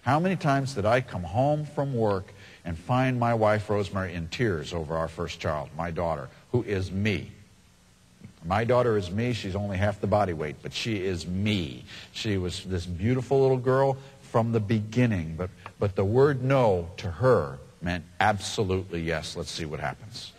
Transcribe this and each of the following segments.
How many times did I come home from work and find my wife, Rosemary, in tears over our first child, my daughter, who is me. My daughter is me. She's only half the body weight, but she is me. She was this beautiful little girl from the beginning, but the word no to her meant absolutely yes. Let's see what happens.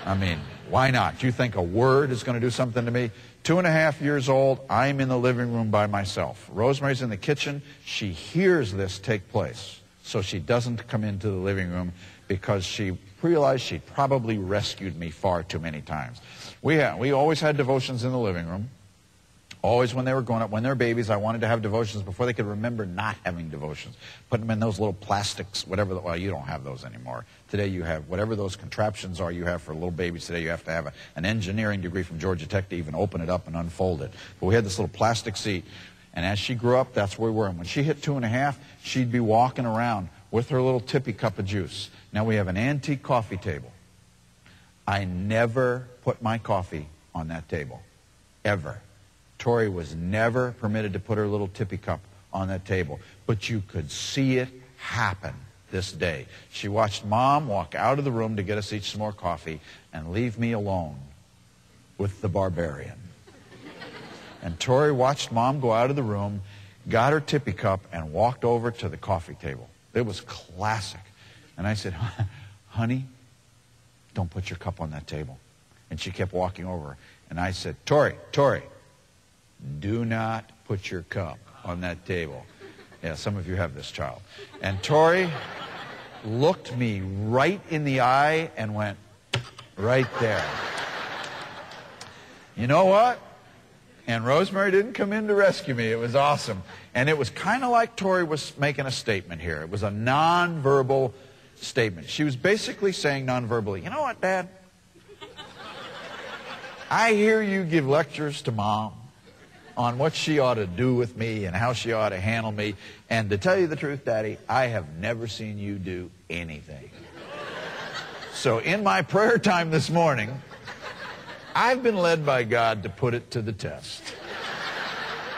I mean, why not? You think a word is going to do something to me? 2.5 years old, I'm in the living room by myself. Rosemary's in the kitchen. She hears this take place, so she doesn't come into the living room because she realized she probably rescued me far too many times. We always had devotions in the living room. Always when they were growing up, when they were babies, I wanted to have devotions before they could remember not having devotions. Put them in those little plastics, whatever, well, you don't have those anymore. Today you have, whatever those contraptions are you have for little babies today, you have to have an engineering degree from Georgia Tech to even open it up and unfold it. But we had this little plastic seat, and as she grew up, that's where we were. And when she hit 2.5, she'd be walking around with her little tippy cup of juice. Now we have an antique coffee table. I never put my coffee on that table, ever. Tori was never permitted to put her little tippy cup on that table. But you could see it happen this day. She watched Mom walk out of the room to get us each some more coffee and leave me alone with the barbarian. And Tori watched Mom go out of the room, got her tippy cup, and walked over to the coffee table. It was classic. And I said, honey, don't put your cup on that table. And she kept walking over. And I said, Tori, do not put your cup on that table. Yeah, some of you have this child. And Tori looked me right in the eye and went, right there. You know what? And Rosemary didn't come in to rescue me. It was awesome. And it was kind of like Tori was making a statement here. It was a nonverbal statement. She was basically saying nonverbally, you know what, Dad? I hear you give lectures to Mom on what she ought to do with me and how she ought to handle me. And to tell you the truth, Daddy, I have never seen you do anything. So in my prayer time this morning, I've been led by God to put it to the test.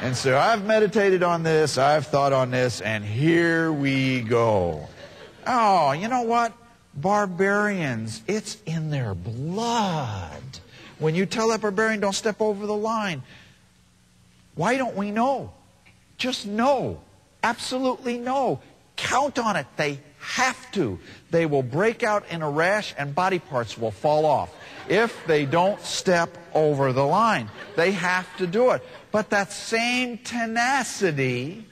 And so I've meditated on this, I've thought on this, and here we go. Oh, you know what? Barbarians, it's in their blood. When you tell that barbarian, don't step over the line, why don't we know? Just know. Absolutely know. Count on it. They have to. They will break out in a rash and body parts will fall off if they don't step over the line. They have to do it. But that same tenacity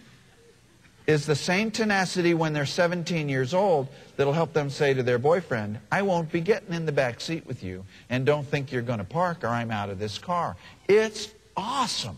is the same tenacity when they're 17 years old that'll help them say to their boyfriend, I won't be getting in the back seat with you, and don't think you're going to park or I'm out of this car. It's awesome.